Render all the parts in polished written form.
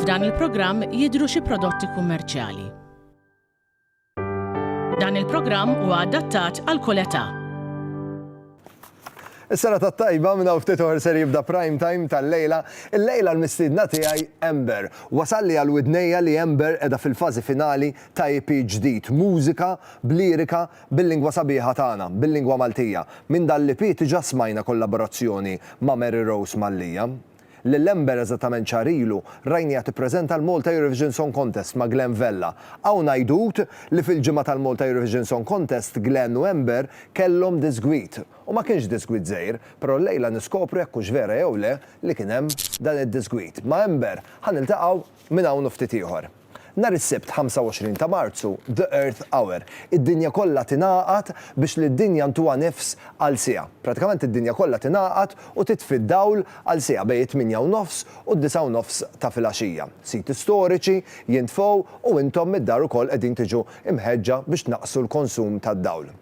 F'dan il-programm jidhru xi prodotti kummerċjali. Dan il-programm huwa adattat għal kull età. Is-sena tat-tajba minn hawn ftit oħra ser jibda prime time tal-lejla. Il-lejla l-mistiedna tiegħi Ember. Wasalli għal widnejja li Ember qiegħda fil-fażi finali ta' EP ġdid, mużika blirika bil-lingwa sabiħa tagħna, bil-lingwa Maltija. Minn dan l-EP diġà smajna kollaborazzjoni ma' Mary Rose Mallija. L-Ember eżattament ċarilu rajnija tippreżenta l-Malta Eurovision Song Contest ma' Glenn Vella. Hawn ngħidut li fil-ġimgħa tal-Malta Eurovision Song Contest Glenn u Ember kellhom disgwit. U ma kienx disgwit żgħir, però lejla niskopru jekk hux vera jew le li kien hemm dan id-disgwit. Ma' Ember ħaniltaqgħu minn hawn ftit ieħor. Nhar is-Sibt 25 ta' Marzu, The Earth Hour. Id-dinja kollha tingħaqad biex li d-dinja ntuha nifs għal siegħa. Pratikament id-dinja kollha tingħaqad u titfi d-dawl għal siegħa bejn 8:30 u 9:30 ta' filgħaxija. Siti storiċi jintfgħu u intom mid-dar ukoll qegħdin tiġu imħeġġa biex naqsu l-konsum tad-dawl.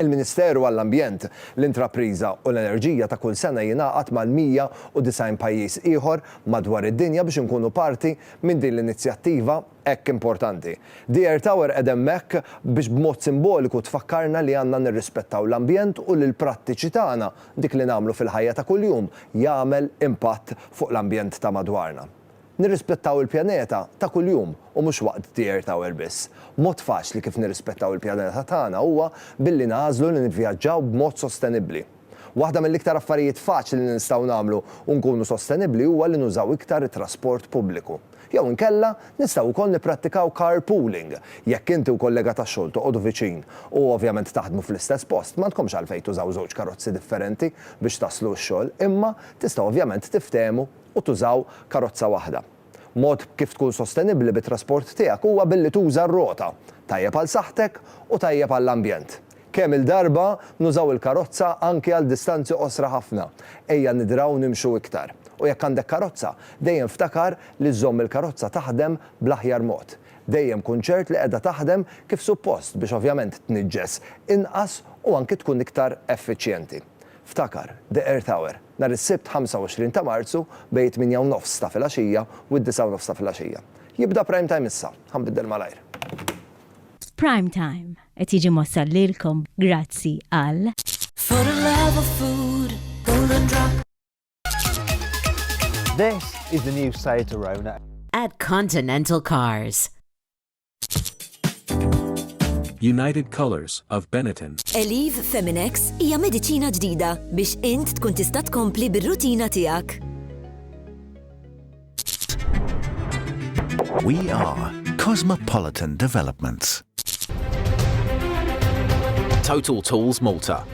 Il-Ministeru għall-Ambjent, l-Intrapriża u l-Enerġija ta' kull sena jingħaqad mal-190 pajjiż ieħor madwar id-dinja biex inkunu parti minn din l-inizjattiva hekk importanti. The Earth Hour qed hemmhekk biex b'mod simboliku tfakkarna li għandna nirrispettaw l-ambjent u li l-prattiċi tagħna dik li nagħmlu fil-ħajja ta' kuljum jagħmel impatt fuq l-ambjent ta' madwarna. Nirrispettaw il-pjaneta ta' kuljum u mhux waqt The Earth Hour biss. Mod faċli kif nirrispettaw il-pjaneta tagħna huwa billi nażlu li nivvjaġġaw b'mod sostenibbli. Waħda mill-iktar affarijiet faċli li nistgħu nagħmlu u nkunu sostenibbli huwa li nużaw iktar it-trasport pubbliku. Jew inkella nistgħu wkoll nipprattikaw carpooling. Jekk inti u kollega tax-xogħol toqgħodu viċin u ovvjament taħdmu fl-istess post, m'għandkomx għalfejn tużaw żewġ karozzi differenti biex taslu x-xogħol, imma tistgħu ovvjament tiftehmu u tużaw karozza waħda. Mod kif tkun sostenibbli bit-trasport tiegħek huwa billi tuża r-rota, tajjeb għal saħħtek u tajjeb għall-ambjent. Kemm il-darba nużaw il-karozza anke għal distanzi qosra ħafna. Ejja nidraw nimxu iktar. U jekk għandek karozza, dejjem ftakar li żomm il-karozza taħdem bl-aħjar mod. Dejjem kun ċert li qiegħda taħdem kif suppost biex ovvjament tniġġes inqas u anke tkun iktar effiċjenti. Ftakar, The Earth Hour, nhar is-Sibt 25 ta' Marzu bejn 8:30 ta' filgħaxija u 9:30 ta' filgħaxija. Jibda prime time issa, ħanbiddel malajr. Prime time qed jiġi mossal lilkom grazzi għal For the love of food, Golden Drop. This is the new Seat Arona At Continental Cars. United Colors of Benetton. Eleve Feminex hija mediċina ġdida biex int tkun tista' tkompli bir-rutina tiegħek. We are Cosmopolitan Developments. Total Tools Malta.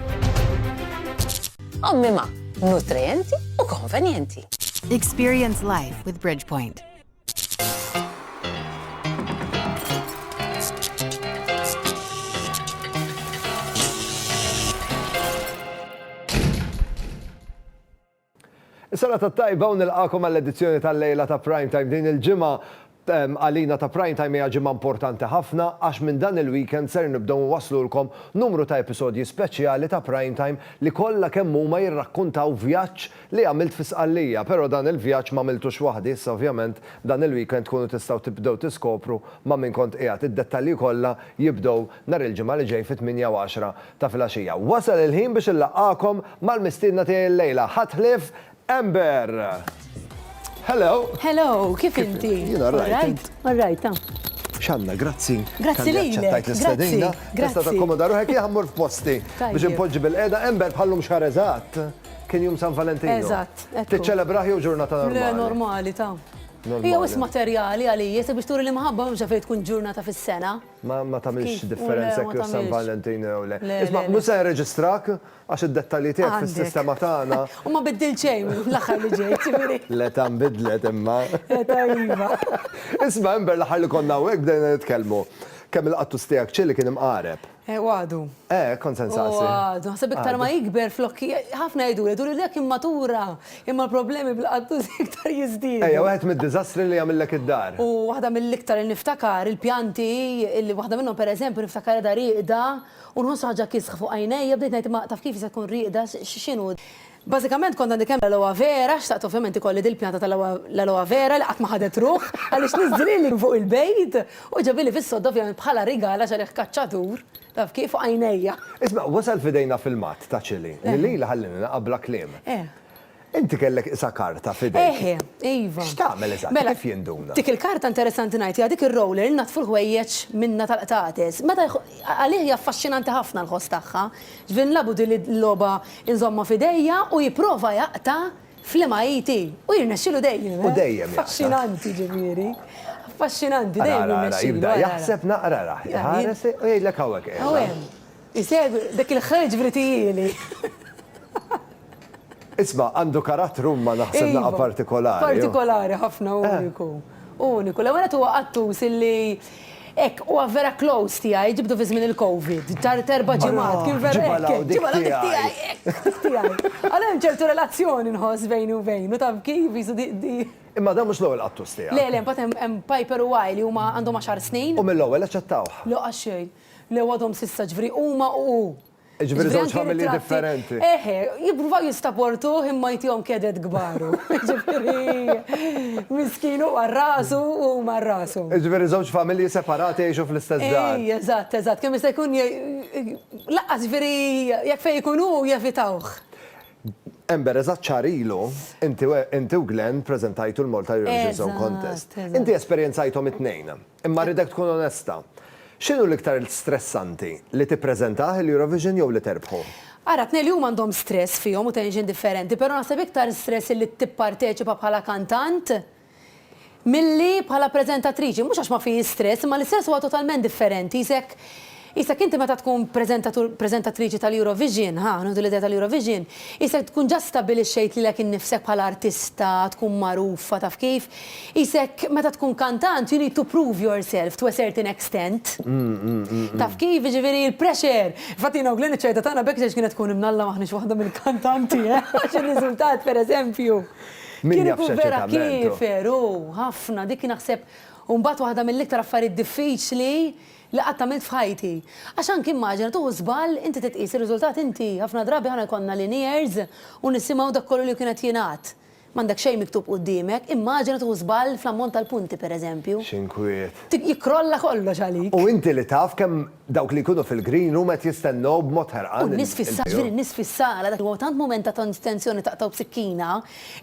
Ommima, nutrienti u konvenjenti. Experience life with Bridgepoint. Is-sena tat-tajba u nilqakom għall-edizzjoni tal-lejla ta' Prime Time din il-ġimgħa għalina ta' Prime Time hija ġimgħa importanti ħafna għax minn dan il-weekend ser nibdew waslulkom numru ta' episodji speċjali ta' Prime Time li kollha kemm huma jirrakkuntaw vjaġġ li għamilt fi Sqallija, però dan il-vjaġġ ma għamiltux waħdi, issa ovvjament dan il-weekend tkunu tistgħu tibdew tiskopru ma' min kont qiegħed id-dettalji kollha jibdew nhar il-ġimgħa li ġej fit-8 u 10 ta' filgħaxija. Wasal il-ħin biex illaqgħakom mal-mistiedna tiegħi l-lejla. Ħatħlif Ember. Hello. Hello, kif inti? Jina rajt. Alright, Xanna, grazzi. Grazzi lilek. Grazzi. Tista' takkomoda ruħek jaħmur f'posti biex impoġġi bil-qiegħda Ember bħallum xahar eżatt. Kien jum San Valentino. Eżatt. Tiċċelebraħ jew ġurnata normali? Le normali ta'. Hija wis materjali għalija se biex turi li maħabba mhux fejn tkun ġurnata fis-sena. Ma tagħmilx differenza jekk San Valentino jew le. Isma' mhux se nreġistrak għax id-dettalji tiegħek fis-sistema tagħna. U ma biddil xejn l-aħħar li ġej, ġifieri. Le ta' nbidlet imma. Tajba. Isma' Ember l-aħħar li konna hawnhekk bdejna nitkellmu. Kemm il-qattus tiegħek ċilli kien imqareb. Għadu. Konsensasi. Għadu, ħasab iktar ma jikber flokki, ħafna jgħidu li l-ek immatura, imma l-problemi bil-qattus iktar jizdidu. Waħed mid-dizastri li jagħmellek id-dar. U waħda mill-iktar li niftakar, il-pjanti, illi waħda minnhom pereżempju niftakar da riqda, u nħossu ħaġa kisħ fuq għajnejja, bdejt ngħid ma taf kif se tkun riqda, x'inhu. Bażikament kont għandi kemm l-aloe vera, xtaqt ovvjament ikolli dil-pjanta tal-aloe vera li qatt ma ħadet ruħ għaliex niżdrilli fuq il-bejt u ġabili fis-sodda ovvjament bħala rigala xalih kaċċatur taf kif għajnejja. Isma' wasal fidejna fil-mat ta' ċili. Lili ħallini naqabla kliem. Inti kellek isa karta fidejk. Iva. X'tagħmel eżatt? Kif jinduna? Dik il-karta interessanti ngħid dik ir-roller natfu l-ħwejjeġ minna tal-qtates. Meta għalih hija affaxxinanti ħafna l-ħoss tagħha. Ġvien labu din il-logħba inżomma fidejja u jipprova jaqta' fl-imajti u jirnexxilu dejjem. U dejjem. Affaxxinanti ġifieri. Affaxxinanti dejjem jirnexxilu. Jibda jaħseb naqra ħares u jgħidlek hawnhekk. Hawn. Isegwi dik il-ħreġ Britijili. Isma' għandu karattru ma naħseb naqa' partikolari. Partikolari ħafna uniku. Uniku. L-ewwel huwa qattus illi hekk huwa vera close tiegħi ġibdu fi żmien il-COVID. Terba' ġimgħat kien vera hekk. Ġibala dik tiegħi. Għal hemm ċertu relazzjoni nħoss bejni u bejnu taf kif jisu di. Imma dan mhux l-ewwel qattus tiegħek. Le, mbagħad hemm Piper u Wiley huma għandhom 10 snin. U mill-ewwel aċċettawh. Lo xejn. Li għadhom sissa ġifri huma u. Ġifiri żewġ familji differenti. Jippruvaw jistaportu imma jtihom kedet kbaru. Ġifiri, miskinu għarrasu u marrasu. Ġifiri żewġ familji separati jgħixu fl-istess dar. Eżatt. Kemm jista' jkun laqqas ġifiri jekk fejn ikunu jevitawh. Ember, eżatt ċarilu, inti u Glenn preżentajtu l-Malta Eurovision Song Contest. Inti esperjenzajthom it-tnejn, imma ridek tkun onesta. X'inhu l-iktar stressanti li tippreżentah l-Eurovision jew li terbħu? Ara, tnejn li huma għandhom stress fihom u tension differenti, però naħseb iktar stress li tipparteċipa bħala kantant milli bħala preżentatriċi. Mhux għax ma fi stress, ma l-istress huwa totalment differenti. Isek inti meta tkun preżentatriċi tal-Eurovision, nħodu l-idea tal-Eurovision, isek tkun ġa stabilixxejt lilek innifsek bħala artista, tkun magħrufa taf kif. Isek meta tkun kantant, you need to prove yourself to a certain extent. Taf kif, ġifieri il-pressure. Fatina u Glenn iċ-ċerta tagħna bekk kienet tkun imnalla maħniex waħda mill-kantanti, għax ir-riżultat pereżempju. Kien ikun vera kiefer, ħafna, dik naħseb mbagħad waħda mill-iktar affarijiet diffiċli li qatt għamilt f'ħajti. Għax anke immaġina tuħu żball inti titqis ir-riżultat inti ħafna drabi ħana jkollna linears u nisimgħu dak kollu li kienet jingħad. M'għandek xejn miktub quddiemek, immaġina tuħu żball fl-ammont tal-punti pereżempju. X'inkwiet. Jikrolla kollox għalik. U inti li taf kemm dawk li jkunu fil-green room qed jistennew b'mod ħerqan. Nis fis-sala, dak huwa tant mument ta' tensjoni taqtaw b'sikkina,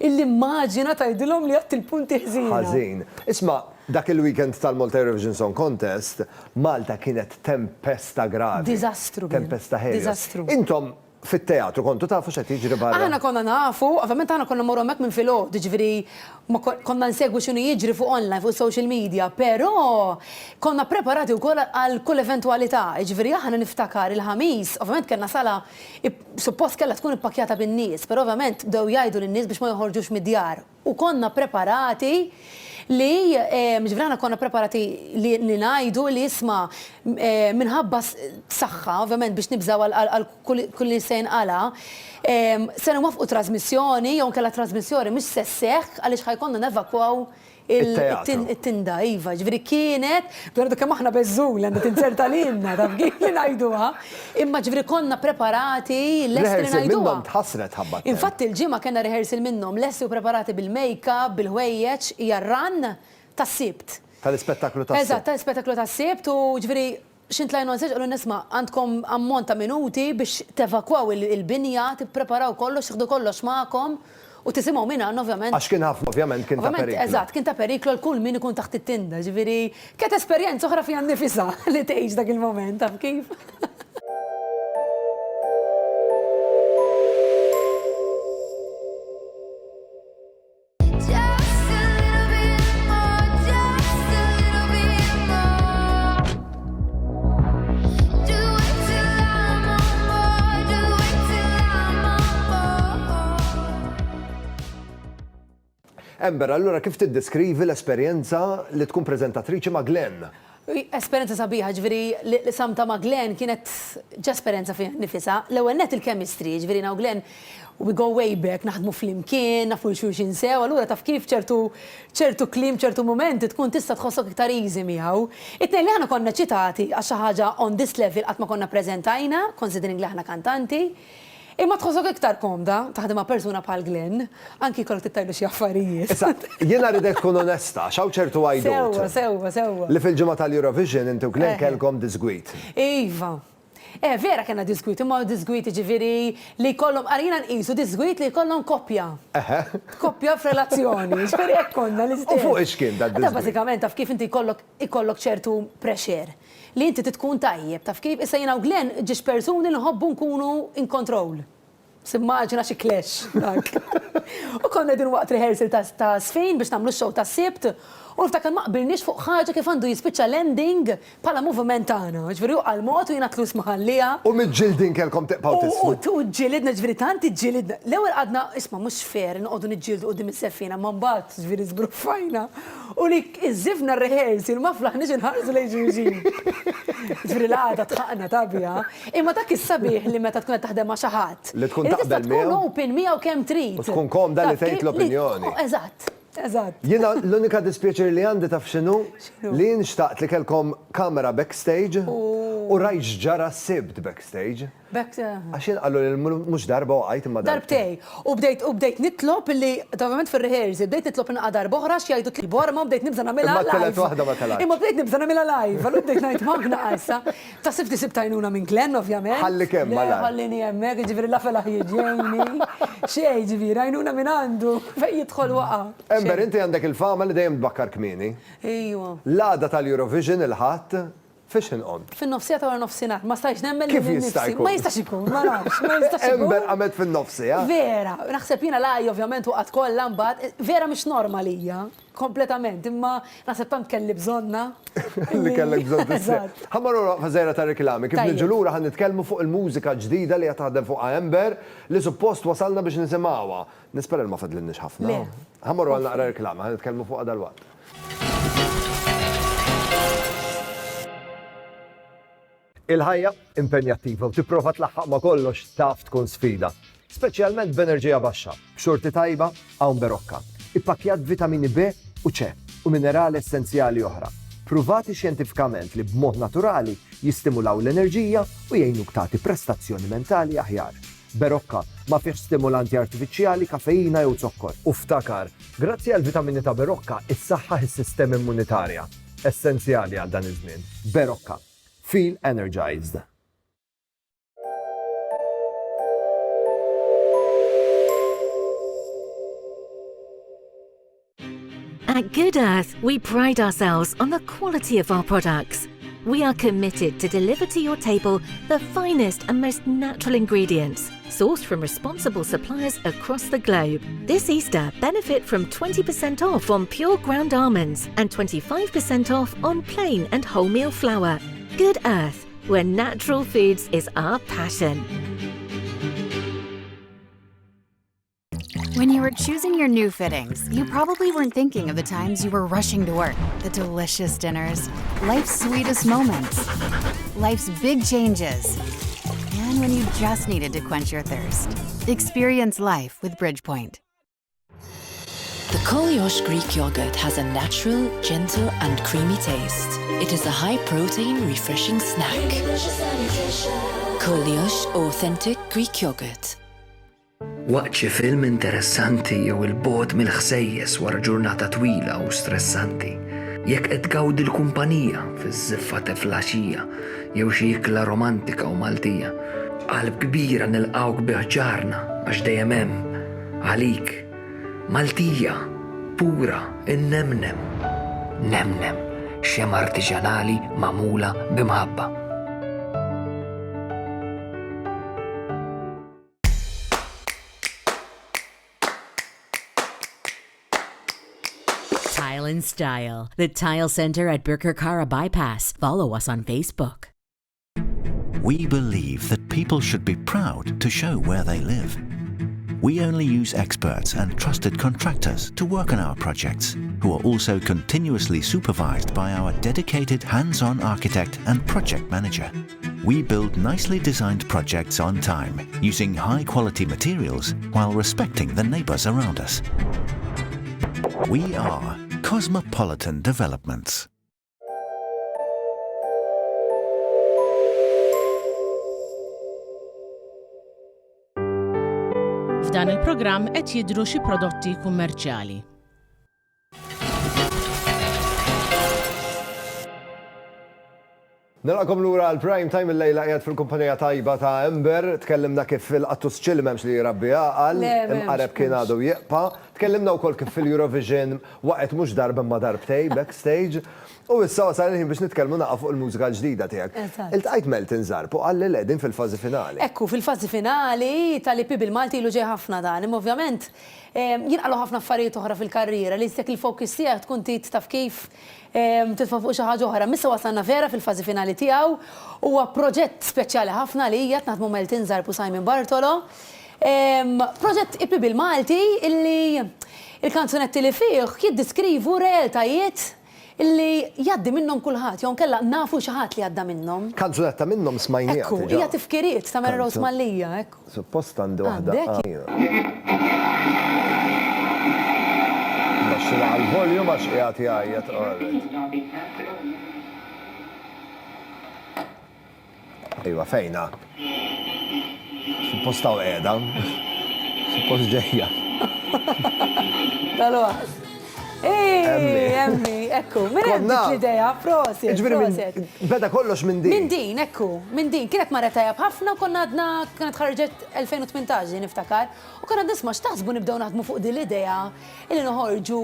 illi immaġina tgħidilhom li għadt il-punti ħżin. Ħażin. Isma' dak il-weekend tal-Malta Eurovision Song Contest, Malta kienet tempesta gravi. Diżastru. Tempesta ħelja. Diżastru. Intom fit-teatru kontu tafu x'qed jiġri barra. Aħna konna nafu, ovvjament aħna konna morru hemmhekk minn filgħodu, ġifieri konna nsegwu x'inhu jiġri fuq online, fuq social media, però konna preparati wkoll għal kull eventwalità. Ġifieri aħna niftakar il-ħamis, ovvjament kellna sala suppost kellha tkun ippakjata bin-nies, però ovvjament bdew jgħidu lin-nies biex ma joħorġux mid-djar. U konna preparati li ġivrana konna preparati li ngħidu li jisma' minħabba saħħa, ovvjament biex nibżaw għal kull se jinqala, se nwafqu trasmissjoni jew kellha trasmissjoni mhux se sseħħ għaliex ħajkonna nevakwaw it-tinda, iva, ġifieri kienet, dwar kemm aħna beżżul għandha tinserta lilna taf kif li ngħiduha, imma ġifieri konna preparati lesti li ngħiduha. Tħassret ħabba. Infatti l-ġimgħa kellna rehearsal minnhom lesti u preparati bil-makeup, bil-ħwejjeġ, hija r-ran tas-sibt. Tal-ispettaklu tas-sibt. Eżatt, tal-ispettaklu tas-sibt u ġifieri xintlajnu nseġ għallu nisma' għandkom ammont ta' minuti biex tevakwaw il-binja, tippreparaw kollox, tieħdu kollox magħkom. U tisimgħu minn għandna ovvjament. Għax kien ħafna ovvjament kien ta' periklu. Eżatt, kien ta' periklu l-kull min ikun taħt it-tinda, ġifieri kienet esperjenza oħra fiha nnifisha li tgħix dak il-moment, taf kif? Ember, allura kif tiddeskrivi l-esperjenza li tkun preżentatriċi ma' Glenn? Esperienza sabiħa, ġifieri li samta ma' Glenn kienet ġa esperjenza fiha nifisha. L-ewwel net il-chemistry, ġifieri naw Glenn we go way back, naħdmu flimkien, nafu xulxin sew, allura taf kif ċertu klim, ċertu momenti tkun tista' tħossok iktar easy miegħu. It-tnejn li aħna konna ċitati għax xi ħaġa on this level qatt ma konna preżentajna, considering li aħna kantanti. Imma tħossok iktar komda, taħdem ma' persuna bħal Glenn, anki kollok tittajlu xi affarijiet. Issa, jiena ridek tkun onesta, xaw ċertu għajdut. Sewa. Li fil-ġimgħa tal-Eurovision intu Glenn kellkom disgwit. Iva. Vera kena disgwit, imma disgwit ġifiri li kollom, għarina nqisu disgwit li kollom koppja. Koppja f'relazzjoni, ġifiri ekkonna l-istess. U fuq ixkien da disgwit? Basikament, taf kif inti ikollok ċertu pressure. Li inti titkun tajjeb, taf kif issa jina u Glenn ġiex persuni li nħobbu nkunu in control. Simmaġina xi clash, dak. U konna din waqt rehearsal ta' sfin biex namlu show ta' sibt, u niftakar ma qbilniex fuq ħaġa kif għandu jispiċċa landing bħala moviment tagħna. Ġifieri għal-mod u jiena tlus maħallija. U mid-ġildin kellkom teqpaw tisfu. U ġilidna ġifieri tant ġilidna. L-ewwel għadna isma' mhux fair noqogħdu niġġieldu qudiem is-seffina ma mbagħad ġifieri żbruffajna. U li iżifna r-rehearsal ma flaħniex inħarsu lejn ġirġin. Ġifieri l-għada tħaqna tabja. Imma dak is-sabiħ li meta tkun qed taħdem ma' xi ħadd. Li tkun taqbel miegħu. Tkun open miegħu kemm trid. U tkun komda li tgħid l-opinjoni. Eżatt. Jiena l-unika dispjaċir li għandi taf x'inhu li nxtaqt li kellkom kamera backstage u rajx ġara sibt backstage. Għaxin għallu li mhux darba u għajt imma darbtej. U bdejt nitlob li ovvjament fir-rehearsal bdejt nitlob inqa darba oħra x'jgħidu tlibor ma bdejt nibża nagħmilha live. Imma telet waħda ma telgħax. Imma bdejt nibża nagħmilha live, allura bdejt ngħid magna qajsa. Ta' sibti sibtajnuna minn Glenn ovvjament. Ħalli kemm mala. Ħallini hemmhekk, ġifieri l-afel ħjiġġejni. Xejn ġifieri għajnuna minn għandu fejn jidħol waqa'. Ember, inti għandek il-fama li dejjem tbakkar kmieni. Ejwa. L-għada tal-Eurovision il-ħadd fiex inqont. Fin-nofsija ta' nofsinhar, ma stajx nemmen Kif jista' jkun? Ma jistax ikun, ma nafx, ma jistax ikun. Ember għamet fin-nofsija. Vera, naħseb jiena laj ovvjament waqgħet kollha mbagħad, vera mhix normalija, kompletament, imma naħseb tant kelli bżonna. Li kellek bżonn tisseħ. Ħammarru fażejra ta' reklami, kif niġu lura ħan nitkellmu fuq il-mużika ġdida li qed taħdem fuqha Ember li suppost wasalna biex nisimgħuha. Nispera ma fadlinniex ħafna. Ħammarru għal naqra reklami, ħan nitkellmu fuqha dalwaqt. Il-ħajja impenjattiva u tipprova tlaħħaq ma' kollox taf tkun sfida, speċjalment b'enerġija baxxa, b'xorti tajba hawn Berocca, ippakjat vitamini B u C u minerali essenzjali oħra, pruvati xjentifikament li b'mod naturali jistimulaw l-enerġija u jgħinuk tagħti prestazzjoni mentali aħjar. Berocca ma fih stimulanti artifiċjali, kafeina jew zokkor. U ftakar, grazzi għal vitamini ta' Berocca issaħħaħ is-sistema immunitarja, essenzjali għal dan iż-żmien. Berocca. Feel energized. At Good Earth, we pride ourselves on the quality of our products. We are committed to deliver to your table the finest and most natural ingredients, sourced from responsible suppliers across the globe. This Easter, benefit from 20% off on pure ground almonds and 25% off on plain and wholemeal flour. Good Earth, where natural foods is our passion. When you were choosing your new fittings, you probably weren't thinking of the times you were rushing to work, the delicious dinners, life's sweetest moments, life's big changes, and when you just needed to quench your thirst. Experience life with Bridgepoint. The Koliosh Greek yogurt has a natural, gentle and creamy taste. It is a high-protein, refreshing snack. Koliosh Authentic Greek Yogurt. Waqt xi film interessanti jew il-bogħod mill-ħsejjes wara ġurnata twila u stressanti. Jekk qed tgawdi l-kumpanija fiż-żiffa ta' flaxija jew xi ikla romantika u Maltija. Qalb kbira nilqgħuk biħġarna għax dejjem hemm għalik. Maltija, pura, innemnem. Nemnem, xema artiġanali magħmula b'imħabba. Tile and Style, the Tile Center at Birkirkara Bypass. Follow us on Facebook. We believe that people should be proud to show where they live. We only use experts and trusted contractors to work on our projects, who are also continuously supervised by our dedicated hands-on architect and project manager. We build nicely designed projects on time, using high-quality materials while respecting the neighbors around us. We are Cosmopolitan Developments. F'dan il-programm qed jidhru xi prodotti kummerċjali. Nilaqkom lura għal-prime time il-lejla qiegħed fil-kumpanija tajba ta' Ember, tkellimna kif fil-qattus ċil m'hemmx li jrabbi għal, imqareb kien għadu jieqpa, tkellimna wkoll kif fil-Eurovision waqgħet mhux darba ma darbtej backstage, u issa wasal il-ħin biex nitkellmu naqa' fuq il-mużika l-ġdida tiegħek. Iltqajt Meltin Zarb u qalli l-qegħdin fil-fażi finali. Ekku, fil-fażi finali tal-IP bil-Malti ilu ġej ħafna dan, imma ovvjament jinqalu ħafna affarijiet oħra fil-karriera li jistek il-fokus tiegħek tkun tit taf kif titfa' fuq xi ħaġa oħra. Missa wasalna vera fil-fażi finali tiegħu huwa proġett speċjali ħafna li hija naħdmu Meltin Zarb u Simon Bartolo. Proġett IP bil-Malti illi il-kanzunetti li fih jiddiskrivu realtajiet illi jaddi minnhom kulħadd, jew kella nafu xi ħadd li għadda minnhom. Kanzunetta minnhom smajnija. Ekku, hija tifkiriet ta' Mary Rose Mallija, ekku. Suppost għandi waħda. Baxxila għal-volju għax qiegħed jgħajjed qorret. Ejwa fejna. Suppost taw qiegħda. Suppost ġejja. Tal-waħd. Emmi, ekku, minn hemm dik l-idea, proset. Beda kollox minn din. Minn din, ekku, minn din. Kienet marra tajab ħafna u konna għadna kienet ħarġet 2018 niftakar. U konna nisma x'taħsbu nibdew naħdmu fuq din l-idea illi noħorġu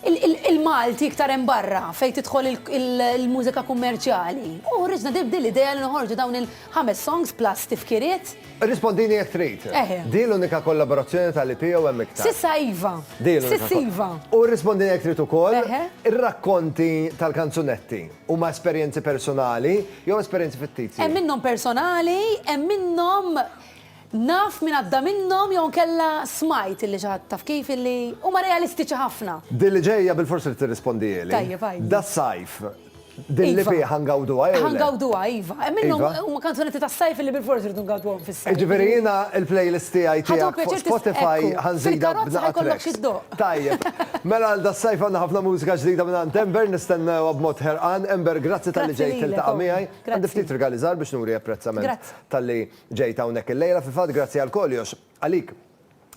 il-Malti iktar hemm barra fejn tidħol il-mużika kummerċjali. U rriġna din l-idea li noħorġu dawn il-5 songs plus tifkiriet. Rispondini jekk trid. Din l-unika kollaborazzjoni tal-IP jew hemm iktar. Sissa iva. Sissa iva. U rispondini jekk trid ukoll ir-rakkonti tal-kanzunetti huma esperjenzi personali jew esperjenzi fittizji. Hemm minnhom personali, hemm minnhom naf minn għadda minnhom jew kella smajt illi ġaħat taf kif illi huma realistiċi ħafna. Din li ġejja bil-forsi li tirrispondieli. Tajjeb, Das-sajf. Din li fi ħangawduha jew le? Ħangawduha, iva. Minnhom huma kanzunetti tas-sajf illi bil-forsi rridu ngawduhom fis-sajf. Ġifieri jiena il-playlist tiegħi tiegħek fuq Spotify ħanżidha b'naqra tracks. Tajjeb. Mela għal das-sajf għandna ħafna mużika ġdida minn Ember, nistennewha b'mod ħerqan. Ember, grazzi tal-li ġejt tiltaqa' miegħi. Għandi ftit rigali żgħar biex nuri apprezzament tal-li ġejt hawnhekk il-lejla. Fil-fatt grazzi għal Koljox għalik.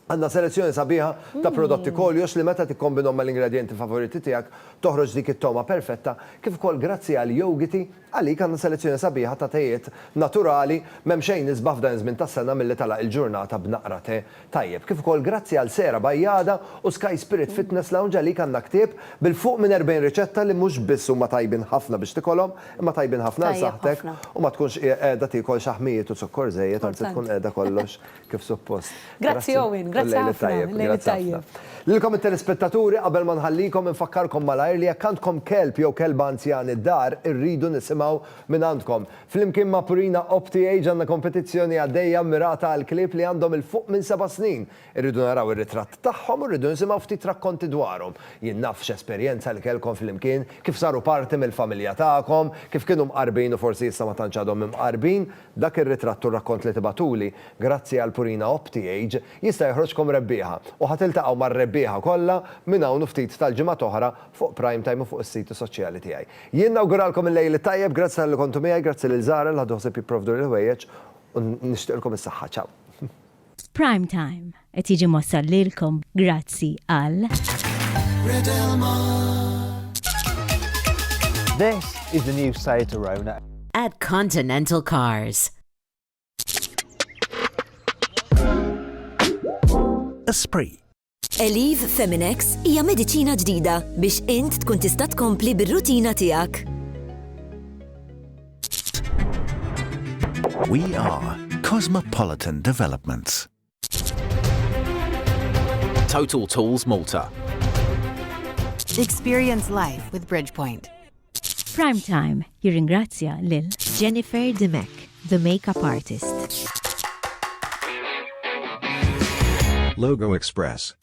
Għandna selezzjoni sabiħa ta' prodotti Koljox li meta tikkombinhom mal-ingredienti favoriti tiegħek toħroġ dik it-toma perfetta, kif ukoll grazzi għal Yogiti għalik għandna selezzjoni sabiħa ta' tejiet naturali m'hemm xejn nisbaħ f'dan iż-żmien tas-sena milli talaq il-ġurnata b'naqra te tajjeb. Kif ukoll grazzi għal Sera Bajjada u Sky Spirit Fitness Lounge għalik għandna ktieb bil-fuq minn 40 riċetta li mhux biss huma tajbin ħafna biex tikolhom, imma tajbin ħafna għal saħtek u ma tkunx qiegħda tikol xi ħmijiet u zukkor żejjed anzi tkun qiegħda kollox kif suppost. Grazzi Owen, grazzi ħafna. Lilkom it-telespettaturi qabel ma nħallikom infakkarkom malajr li jekk għandkom kelb jew kelba anzjan id-dar irridu nisimgħu minn għandkom. Flimkien ma' Purina OptiAge għandna kompetizzjoni għaddejja mirata għal klip li għandhom il-fuq minn 7 snin. Irridu naraw ir-ritratt tagħhom u rridu nisimgħu ftit rakkonti dwarhom. Jien naf x'esperjenza li kellkom flimkien, kif saru parti mill-familja tagħkom, kif kienu mqarbin u forsi issa ma tantx għadhom imqarbin, dak ir-ritratt u rakkont li tibatuli grazzi għal Purina OptiAge jista' joħroġkom rebbieħa u ħatiltaqgħu mar-rebbieħa kollha minn hawn ftit tal-ġimgħa oħra fuq Prime Time u fuq is-siti soċjali tiegħi. Jien nawguralkom il-lejl tajjeb, grazzi tal-li kontu miegħi, grazzi lil Zara li ħadoħseb jipprovdu l-ħwejjeġ u nixtieqlkom is-saħħa. Ċaw. Prime Time qed jiġi mossal lilkom grazzi għal This is the new Seat Arona at Continental Cars. Esprit. Eliv Feminex hija mediċina ġdida biex int tkun tista' tkompli bir-rutina tiegħek. We are Cosmopolitan Developments. Total Tools Malta. Experience life with Bridgepoint. Prime Time jirringrazzja lil Jennifer Demek, the makeup artist. Logo Express.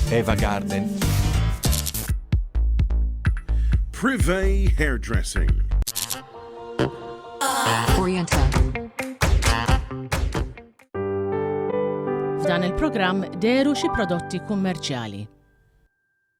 Eva Garden. Privé Hairdressing. Oriental. F'dan il-programm deru xi prodotti kummerċjali.